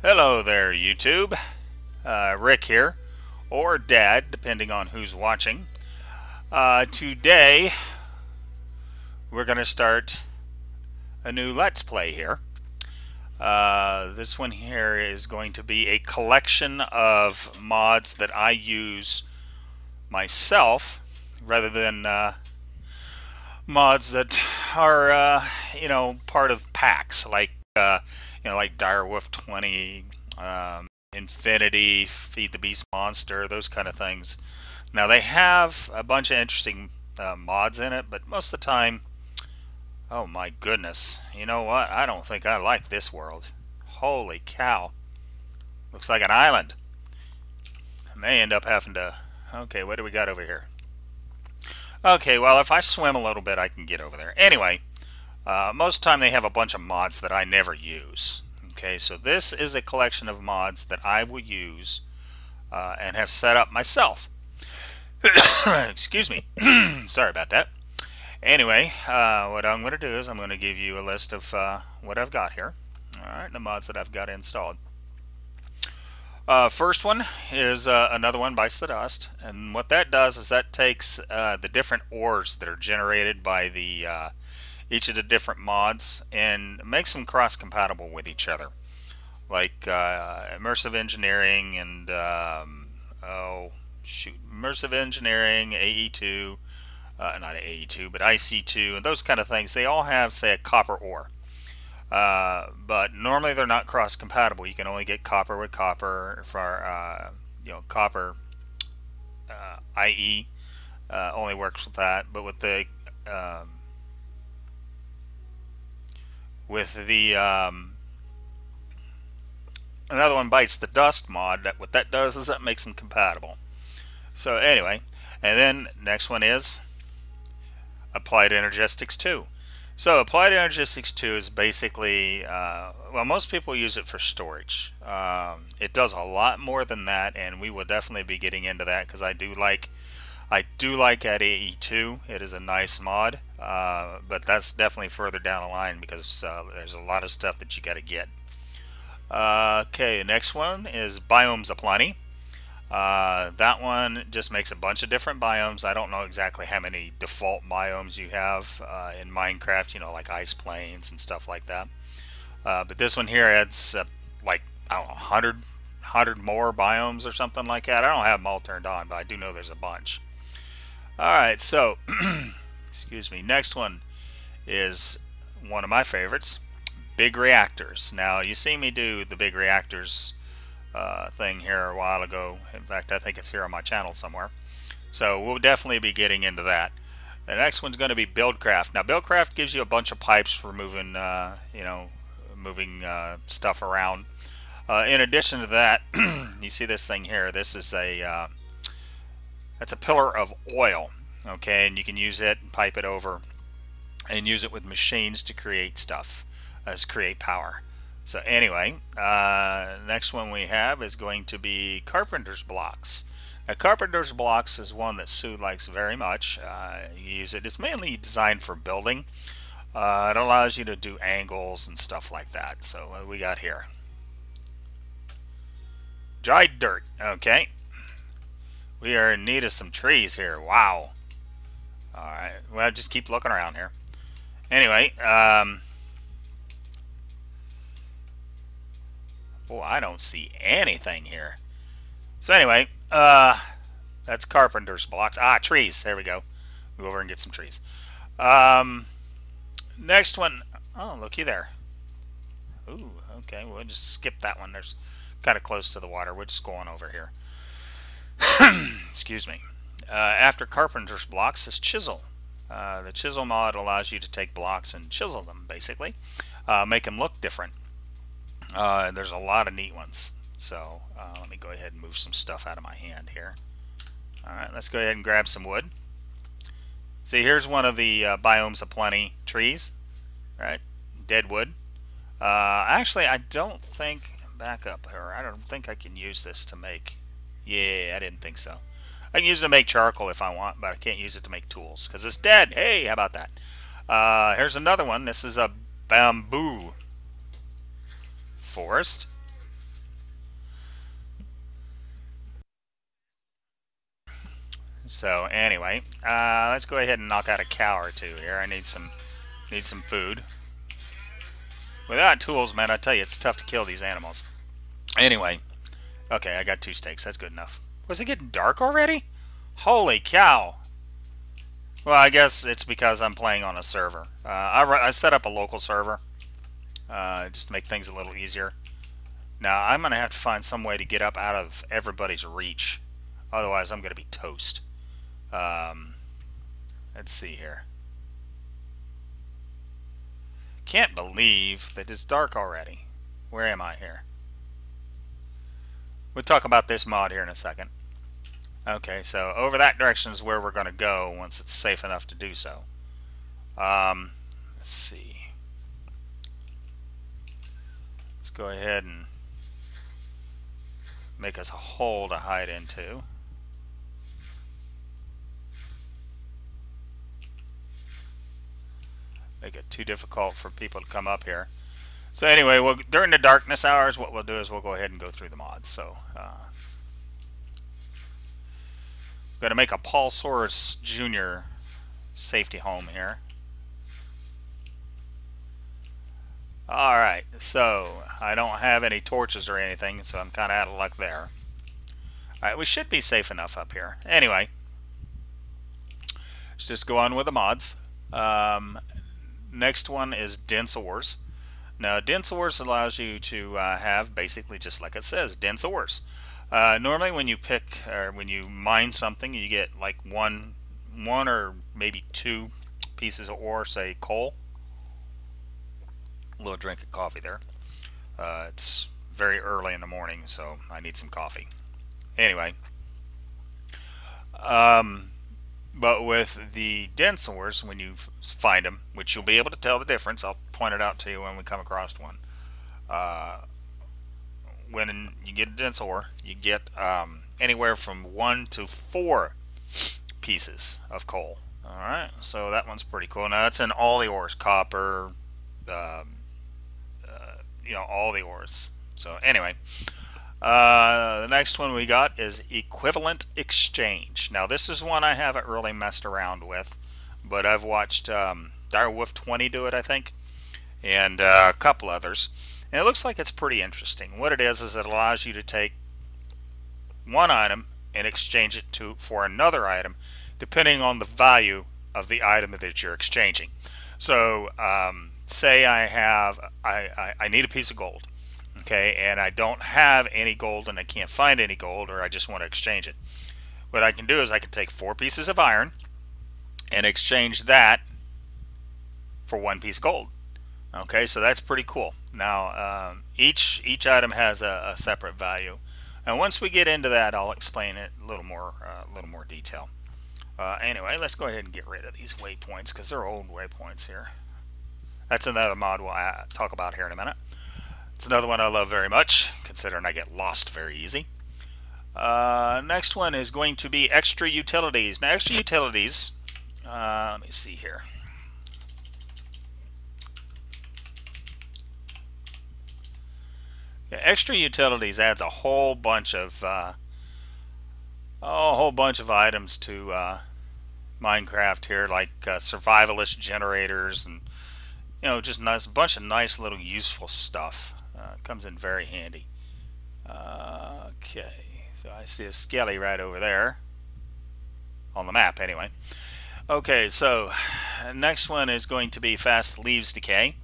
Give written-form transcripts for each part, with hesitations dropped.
Hello there, YouTube. Rick here, or Dad, depending on who's watching. Today, we're going to start a new Let's Play here. This one here is going to be a collection of mods that I use myself, rather than mods that are, part of packs, like like Direwolf 20, Infinity, Feed the Beast Monster, those kind of things. Now they have a bunch of interesting mods in it, but most of the time, oh my goodness, you know what? I don't think I like this world. Holy cow. Looks like an island. I may end up having to... Okay, what do we got over here? Okay, well, if I swim a little bit, I can get over there. Anyway, most of the time they have a bunch of mods that I never use. Okay, so this is a collection of mods that I will use and have set up myself. Excuse me. Sorry about that. Anyway, what I'm going to do is I'm going to give you a list of what I've got here. Alright, the mods that I've got installed. First one is another one, Bites the Dust. And what that does is that takes the different ores that are generated by the each of the different mods and makes them cross-compatible with each other. Like immersive engineering and immersive engineering, AE2, not AE2, but IC2, and those kind of things. They all have, say, a copper ore. But normally they're not cross-compatible. You can only get copper with copper for copper. IE only works with that, but with the another one, Bites the Dust mod, what that does is that makes them compatible. So anyway, and then next one is Applied Energistics 2. So Applied Energistics 2 is basically, well, most people use it for storage. It does a lot more than that, and we will definitely be getting into that because I do like AE2. It is a nice mod, but that's definitely further down the line because there's a lot of stuff that you got to get. Okay, the next one is Biomes Aplenty. That one just makes a bunch of different biomes. I don't know exactly how many default biomes you have in Minecraft, like ice plains and stuff like that. But this one here adds like, I don't know, 100 more biomes or something like that. I don't have them all turned on, but I do know there's a bunch. Alright, so, excuse me, next one is one of my favorites, Big Reactors. Now, you see me do the Big Reactors thing here a while ago. In fact, I think it's here on my channel somewhere. So we'll definitely be getting into that. The next one's going to be Buildcraft. Now, Buildcraft gives you a bunch of pipes for moving, moving stuff around. In addition to that, you see this thing here. This is a that's a pillar of oil. Okay, and you can use it and pipe it over, and use it with machines to create stuff, create power. So anyway, next one we have is going to be Carpenter's Blocks. Now, Carpenter's Blocks is one that Sue likes very much. You use it. It's mainly designed for building. It allows you to do angles and stuff like that. So what we got here? Dried dirt. Okay. We are in need of some trees here. Wow. Alright. Well, just keep looking around here. Anyway, boy, I don't see anything here. So anyway, that's Carpenter's Blocks. Ah, trees. There we go. Go over and get some trees. Next one. Oh, looky there. Ooh, okay. We'll just skip that one. There's kind of close to the water. We're just going over here. Excuse me. After Carpenter's Blocks is Chisel. The Chisel mod allows you to take blocks and chisel them, basically. Make them look different. There's a lot of neat ones. So let me go ahead and move some stuff out of my hand here. Alright, let's go ahead and grab some wood. See, here's one of the Biomes Aplenty trees. Right, dead wood. Actually, I don't think... Back up here. I don't think I can use this to make... Yeah, I didn't think so. I can use it to make charcoal if I want, but I can't use it to make tools because it's dead. Hey, how about that? Here's another one. This is a bamboo forest. So anyway, let's go ahead and knock out a cow or two here. I need some food. Without tools, man, I tell you, it's tough to kill these animals. Anyway, okay, I got 2 steaks. That's good enough. Was it getting dark already? Holy cow! Well, I guess it's because I'm playing on a server. I set up a local server just to make things a little easier. Now, I'm going to have to find some way to get up out of everybody's reach. Otherwise, I'm going to be toast. Let's see here. Can't believe that it's dark already. Where am I here? We'll talk about this mod here in a second. Okay, so over that direction is where we're going to go once it's safe enough to do so. Let's see. Let's go ahead and make us a hole to hide into. Make it too difficult for people to come up here. So anyway, during the darkness hours, what we'll do is we'll go ahead and go through the mods. So, going to make a Paulsaurus Jr. safety home here. Alright, so I don't have any torches or anything, so I'm kind of out of luck there. Alright, we should be safe enough up here. Anyway, let's just go on with the mods. Next one is dense ores. Now, dense ores allows you to have basically just like it says, dense ores. Normally, when you pick or when you mine something, you get like one or maybe 2 pieces of ore, say coal. A little drink of coffee there. It's very early in the morning, so I need some coffee. Anyway, but with the dense ores, when you find them, which you'll be able to tell the difference, I'll point it out to you when we come across one. When you get a dense ore, you get anywhere from 1 to 4 pieces of coal. Alright, so that one's pretty cool. Now that's in all the ores, copper, you know, all the ores. So anyway, the next one we got is equivalent exchange. Now this is one I haven't really messed around with, but I've watched Direwolf 20 do it, I think, and a couple others, and it looks like it's pretty interesting. What it is it allows you to take one item and exchange it for another item, depending on the value of the item that you're exchanging. So say I need a piece of gold. Okay, and I don't have any gold and I can't find any gold, or I just want to exchange it. What I can do is I can take 4 pieces of iron and exchange that for 1 piece of gold. Okay, so that's pretty cool. Now, each item has a separate value, and once we get into that, I'll explain it a little more detail. Anyway, let's go ahead and get rid of these waypoints because they're old waypoints here. That's another mod we'll talk about here in a minute. It's another one I love very much, considering I get lost very easy. Next one is going to be extra utilities. Now, extra utilities, let me see here. Yeah, extra utilities adds a whole bunch of items to Minecraft here, like survivalist generators and just a bunch of nice little useful stuff. Comes in very handy. Okay, so I see a skelly right over there on the map anyway. Okay, so next one is going to be fast leaves decay.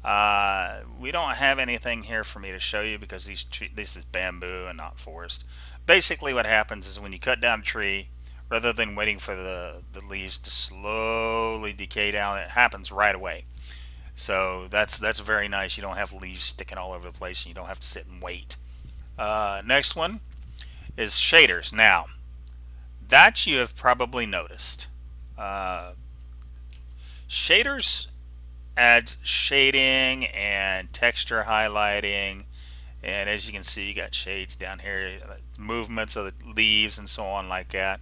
We don't have anything here for me to show you because this is bamboo and not forest. Basically what happens is when you cut down a tree, rather than waiting for the leaves to slowly decay down, it happens right away. So that's very nice. You don't have leaves sticking all over the place and you don't have to sit and wait. Next one is shaders. Now, that you have probably noticed. Shaders adds shading and texture highlighting, and as you can see, you got shades down here, movements of the leaves and so on like that.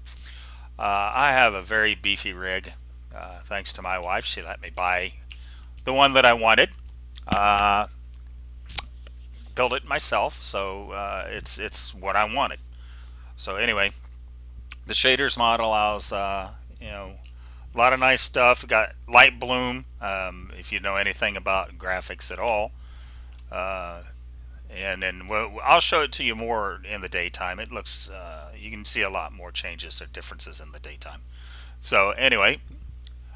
I have a very beefy rig, thanks to my wife. She let me buy the one that I wanted, build it myself, so it's what I wanted. So anyway, The shaders mod allows you know, a lot of nice stuff. We got light bloom, if you know anything about graphics at all. And then I'll show it to you more in the daytime. It looks, you can see a lot more changes or differences in the daytime. So anyway,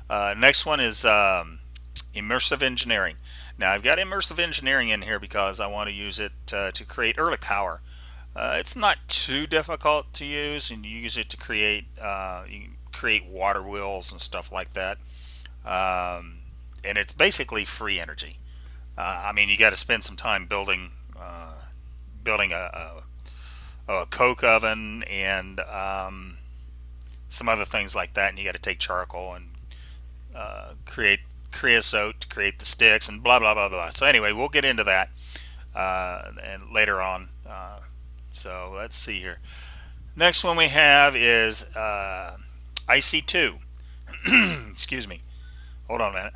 next one is immersive engineering. Now I've got immersive engineering in here because I want to use it to create early power. It's not too difficult to use, and you use it to create you can create water wheels and stuff like that. And it's basically free energy. I mean, you got to spend some time building a coke oven and some other things like that, and you got to take charcoal and create creosote to create the sticks and blah blah blah blah. So anyway, we'll get into that and later on. So let's see here. Next one we have is IC2. Excuse me. Hold on a minute.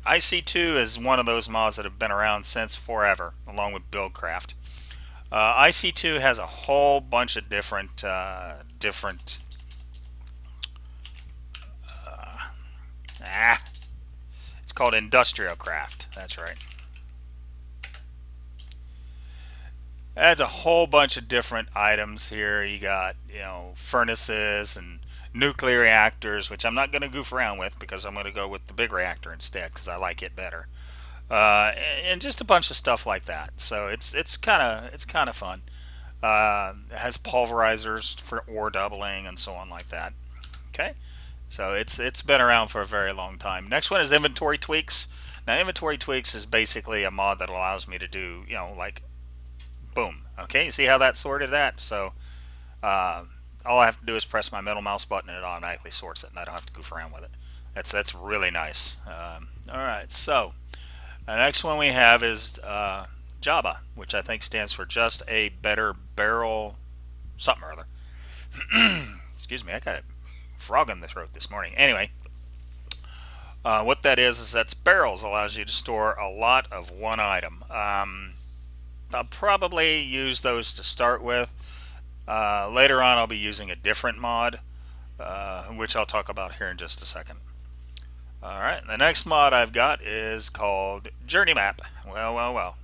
IC2 is one of those mods that have been around since forever, along with Buildcraft. IC2 has a whole bunch of different it's called Industrial Craft. That's right. Adds a whole bunch of different items here. You got, you know, furnaces and nuclear reactors, which I'm not going to goof around with because I'm going to go with the big reactor instead because I like it better. And just a bunch of stuff like that. So it's kind of fun. It has pulverizers for ore doubling and so on like that. Okay, so it's been around for a very long time. Next one is inventory tweaks. Now inventory tweaks is basically a mod that allows me to do, you know, like boom. Okay, you see how that sorted that? So all I have to do is press my middle mouse button and it automatically sorts it, and I don't have to goof around with it. That's really nice. All right, so the next one we have is Java, which I think stands for just a better barrel something or other. Excuse me, I got a frog in the throat this morning. Anyway, what that is that's barrels. Allows you to store a lot of one item. I'll probably use those to start with. Later on I'll be using a different mod, which I'll talk about here in just a second. Alright, the next mod I've got is called Journey Map. Well.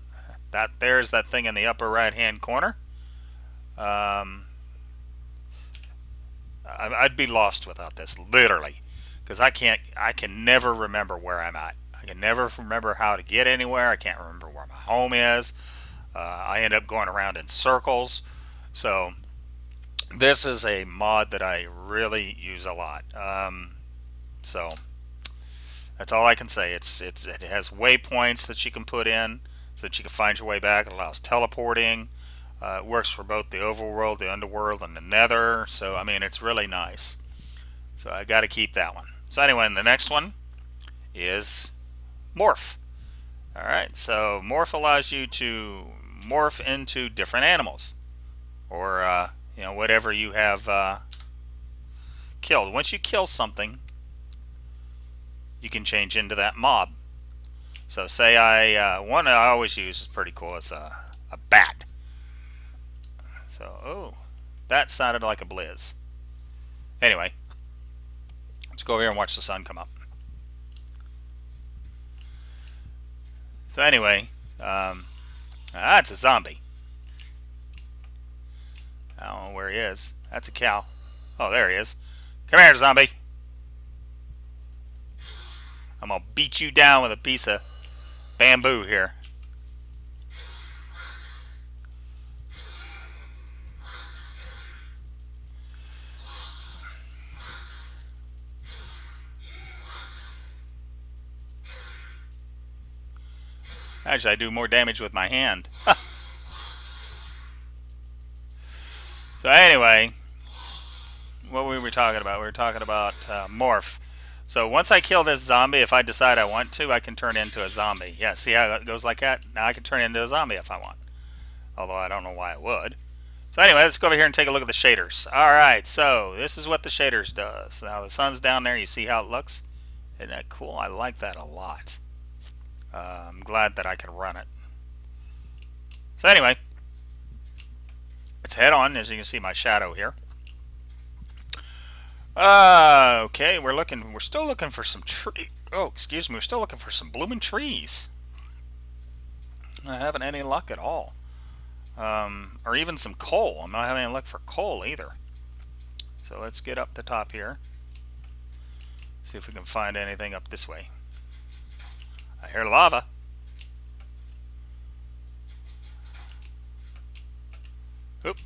There's that thing in the upper right hand corner. I'd be lost without this, literally, because I can never remember where I'm at. I can never remember how to get anywhere. I can't remember where my home is. I end up going around in circles. So this is a mod that I really use a lot. So that's all I can say. It has waypoints that you can put in so that you can find your way back. It allows teleporting. It works for both the overworld, the underworld, and the nether. So I mean, it's really nice. So I got to keep that one. So anyway, the next one is Morph. Alright, so Morph allows you to morph into different animals, or you know, whatever you have killed. Once you kill something, you can change into that mob. So say one I always use is pretty cool. It's a bat. So oh, that sounded like a blizz. Anyway, let's go over here and watch the sun come up. So anyway, that's a zombie. I don't know where he is. That's a cow. Oh, there he is. Come here, zombie. I'm gonna beat you down with a piece of bamboo here. Actually, I do more damage with my hand. So anyway, what were we talking about? We were talking about Morph. So once I kill this zombie, if I decide I want to, I can turn into a zombie. Yeah, see how it goes like that? Now I can turn into a zombie if I want. Although I don't know why I would. So anyway, let's go over here and take a look at the shaders. Alright, so this is what the shaders does. Now the sun's down there, you see how it looks? Isn't that cool? I like that a lot. I'm glad that I can run it. So anyway, let's head on. As you can see, my shadow here. Okay, we're still looking for some tree. Oh, excuse me, we're still looking for some blooming trees. I haven't any luck at all. Or even some coal. I'm not having any luck for coal either. So let's get up the top here. See if we can find anything up this way. I hear lava. Oop,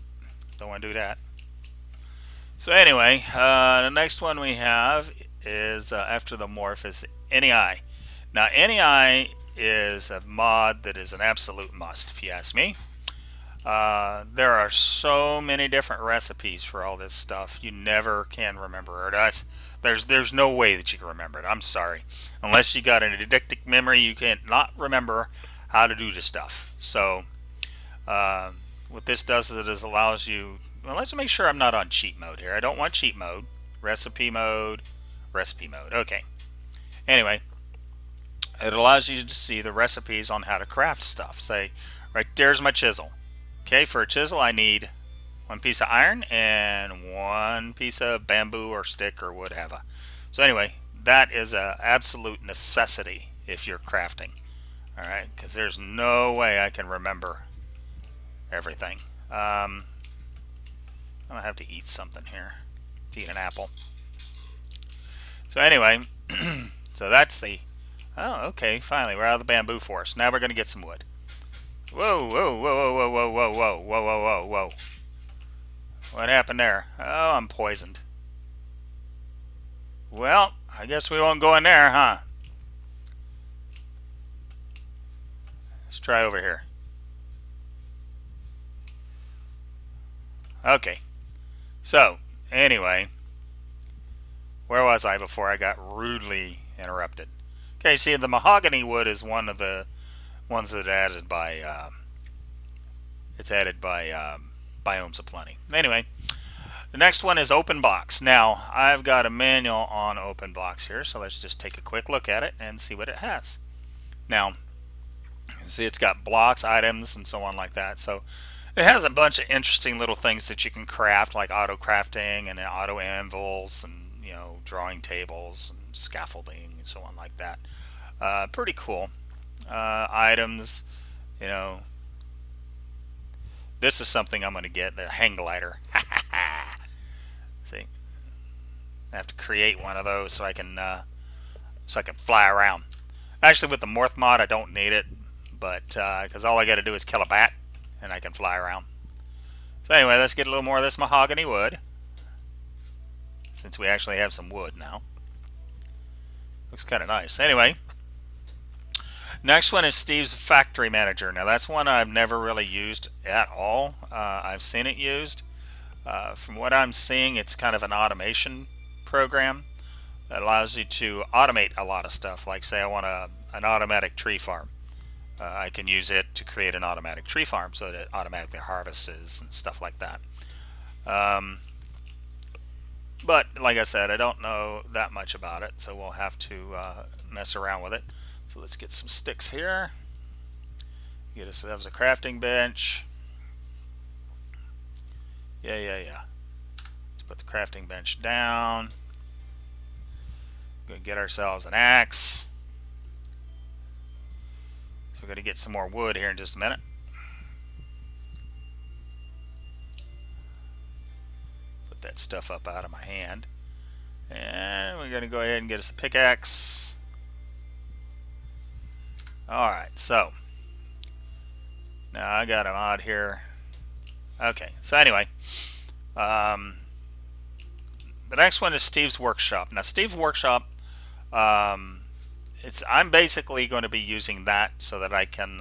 don't want to do that. So anyway, the next one we have is after the morph is AnyI. Now AnyI is a mod that is an absolute must, if you ask me. There are so many different recipes for all this stuff. You never can remember it. There's no way that you can remember it. I'm sorry. Unless you got an eidetic memory, you can't not remember how to do this stuff. So what this does is it allows you. Well, let's make sure I'm not on cheat mode here. I don't want cheat mode. Recipe mode. Recipe mode. Okay. Anyway, it allows you to see the recipes on how to craft stuff. Say, right there's my chisel. Okay, for a chisel I need 1 piece of iron and 1 piece of bamboo or stick or whatever. So anyway, that is an absolute necessity if you're crafting. Alright, because there's no way I can remember everything. I'm going to have to eat something here. Let's eat an apple. So anyway, so that's the... Oh, okay, finally, we're out of the bamboo forest. Now we're going to get some wood. Whoa, whoa, whoa, whoa, whoa, whoa, whoa, whoa, whoa, whoa, whoa. What happened there? Oh, I'm poisoned. Well, I guess we won't go in there, huh? Let's try over here. Okay. So, anyway, where was I before I got rudely interrupted? Okay, see, the mahogany wood is one of the ones that added by it's added by Biomes Aplenty. Anyway, the next one is Openbox. Now I've got a manual on Openbox here, so let's just take a quick look at it and see what it has. Now, you see it's got blocks, items, and so on like that. So it has a bunch of interesting little things that you can craft, like auto crafting and auto anvils, and drawing tables and scaffolding and so on like that. Pretty cool. Items, this is something I'm going to get, the hang glider. See, I have to create one of those so I can fly around. Actually, with the Morph mod, I don't need it, but because all I got to do is kill a bat and I can fly around. So anyway, let's get a little more of this mahogany wood, since we actually have some wood now. Looks kind of nice. Anyway, next one is Steve's Factory Manager. Now that's one I've never really used at all. I've seen it used. From what I'm seeing, it's kind of an automation program that allows you to automate a lot of stuff. Like say I want an automatic tree farm. I can use it to create an automatic tree farm so that it automatically harvests and stuff like that. But like I said, I don't know that much about it, so we'll have to mess around with it. So let's get some sticks here. Get ourselves a crafting bench. Yeah. Let's put the crafting bench down. Gonna get ourselves an axe. So we're gonna get some more wood here in just a minute. Put that stuff up out of my hand. And we're gonna go ahead and get us a pickaxe. Alright, so now I got a mod here. Okay, so anyway, the next one is Steve's Workshop. Now Steve's Workshop, I'm basically going to be using that so that I can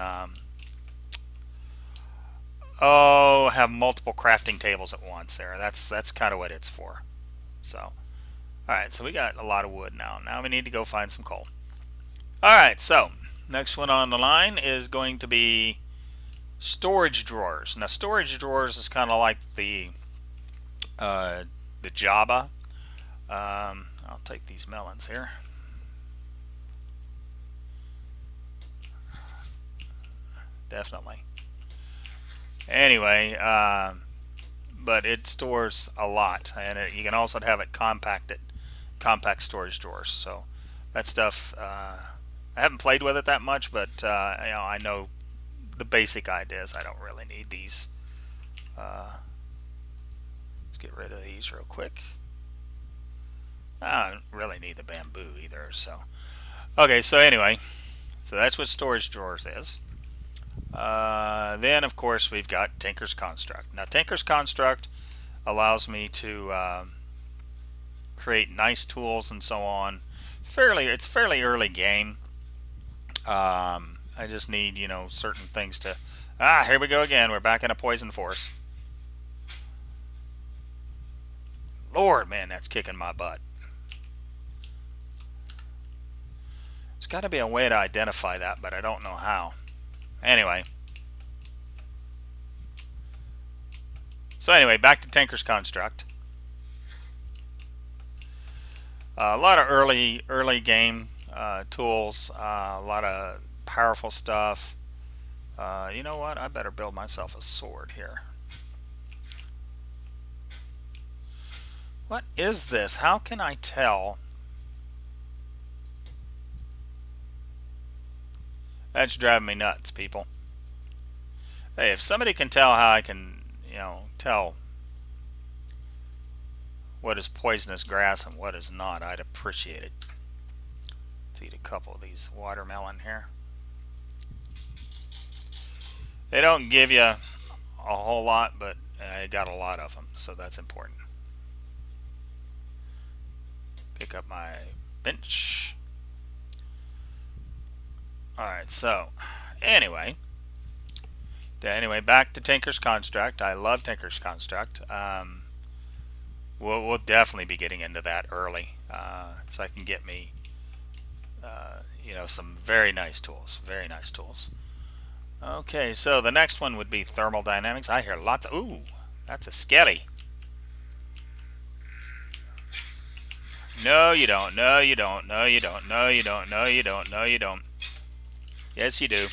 have multiple crafting tables at once there. That's kind of what it's for. So alright, so we got a lot of wood now. Now we need to go find some coal. Alright, so next one on the line is going to be storage drawers. Now storage drawers is kind of like the Java. I'll take these melons here. Definitely. Anyway, but it stores a lot, and you can also have it compact storage drawers. So that stuff, I haven't played with it that much, but I know the basic ideas. I don't really need these. Let's get rid of these real quick. I don't really need the bamboo either. So okay, so anyway, so that's what storage drawers is. Then of course we've got Tinker's Construct. Now Tinker's Construct allows me to create nice tools and so on. It's fairly early game. I just need, certain things to... here we go again. We're back in a poison forest. Lord, man, that's kicking my butt. There's got to be a way to identify that, but I don't know how. Anyway. So anyway, back to Tinker's Construct. A lot of early game tools, a lot of powerful stuff. You know what? I better build myself a sword here. What is this? How can I tell? That's driving me nuts, people. Hey, if somebody can tell how I can, tell what is poisonous grass and what is not, I'd appreciate it. Let's eat a couple of these watermelon here. They don't give you a whole lot, but I got a lot of them, so that's important. Pick up my bench. Alright, so anyway, back to Tinker's Construct. I love Tinker's Construct. We'll definitely be getting into that early, so I can get me some very nice tools. Okay, so the next one would be thermal dynamics. I hear lots of... Ooh, that's a skelly. No, you don't. No, you don't. No, you don't. No, you don't. No, you don't. No, you don't. Yes, you do.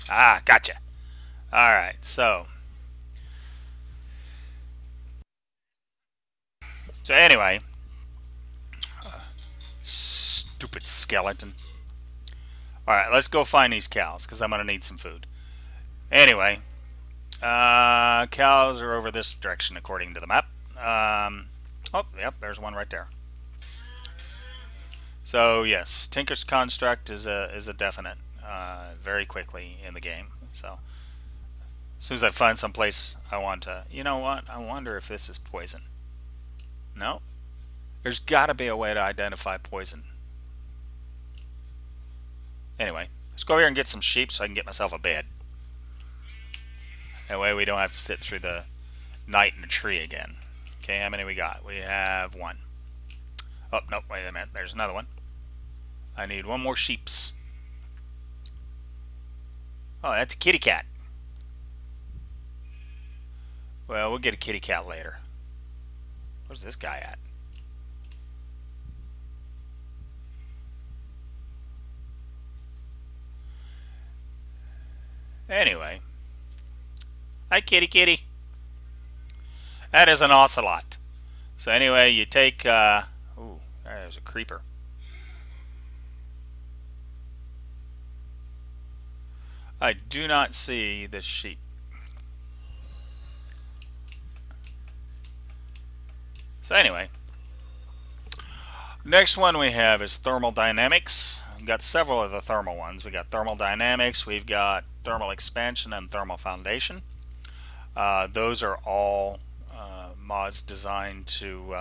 Ah, gotcha. Alright, so anyway, stupid skeleton. Alright, let's go find these cows, because I'm going to need some food. Anyway, cows are over this direction according to the map. Oh, yep, there's one right there. So yes, Tinker's Construct is a definite very quickly in the game. So as soon as I find some place I want to, you know what, I wonder if this is poison. No, there's got to be a way to identify poison. Anyway, let's go over here and get some sheep so I can get myself a bed. That way we don't have to sit through the night in a tree again. Okay, how many we got? We have one. Oh, nope, wait a minute. There's another one. I need one more sheeps. Oh, that's a kitty cat. Well, we'll get a kitty cat later. Where's this guy at? Anyway. Hi, kitty kitty. That is an ocelot. So anyway, you take... ooh, there's a creeper. I do not see the sheep. So anyway, next one we have is thermal dynamics. We've got several of the thermal ones. We got thermal dynamics, we've got thermal expansion, and thermal foundation. Those are all mods designed to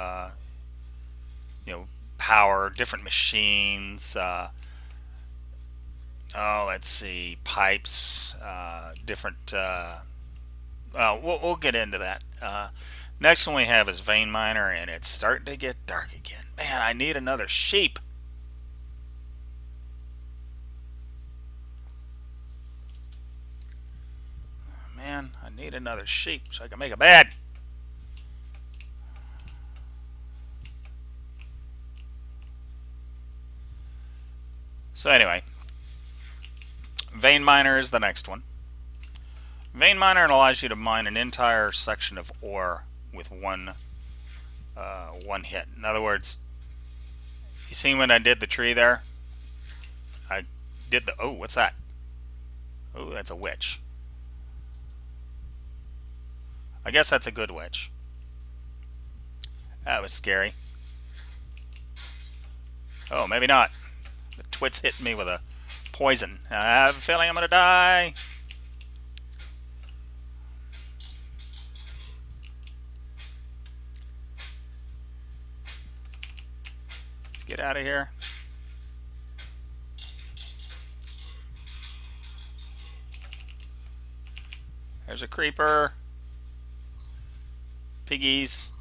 power different machines. Let's see, pipes, different. We'll get into that. Next one we have is vein miner, and it's starting to get dark again. Man, I need another sheep. Man, I need another sheep so I can make a bed. So anyway, vein miner is the next one. Vein miner allows you to mine an entire section of ore with one hit. In other words, you see when I did the tree there? I did the... Oh, what's that? Oh, that's a witch. I guess that's a good witch. That was scary. Oh, maybe not. The twit's hitting me with a poison. I have a feeling I'm gonna die. Let's get out of here. There's a creeper. Piggies.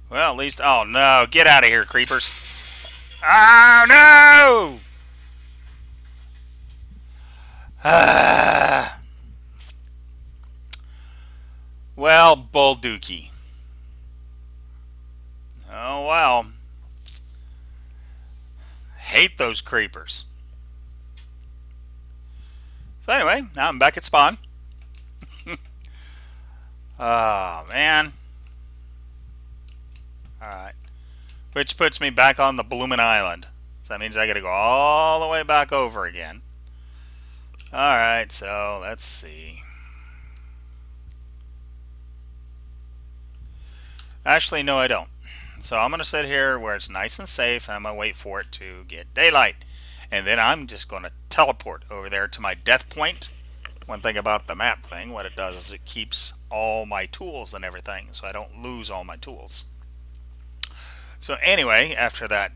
Well, at least... Oh, no. Get out of here, creepers. Oh, no! Well, bull dookie. Oh, well. Hate those creepers. So anyway, now I'm back at spawn. Oh, man. Alright. Which puts me back on the bloomin' island. So that means I gotta go all the way back over again. Alright, so let's see. Actually, no, I don't. So I'm gonna sit here where it's nice and safe, and I'm gonna wait for it to get daylight. And then I'm just gonna teleport over there to my death point. One thing about the map thing, what it does is it keeps all my tools and everything, so I don't lose all my tools. So anyway, after that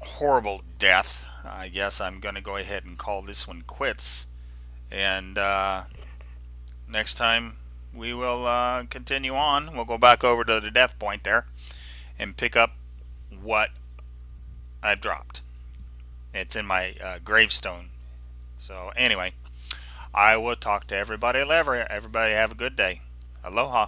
horrible death, I guess I'm going to go ahead and call this one quits. And next time we will continue on. We'll go back over to the death point there and pick up what I've dropped. It's in my gravestone. So anyway, I will talk to everybody later. Everybody have a good day. Aloha.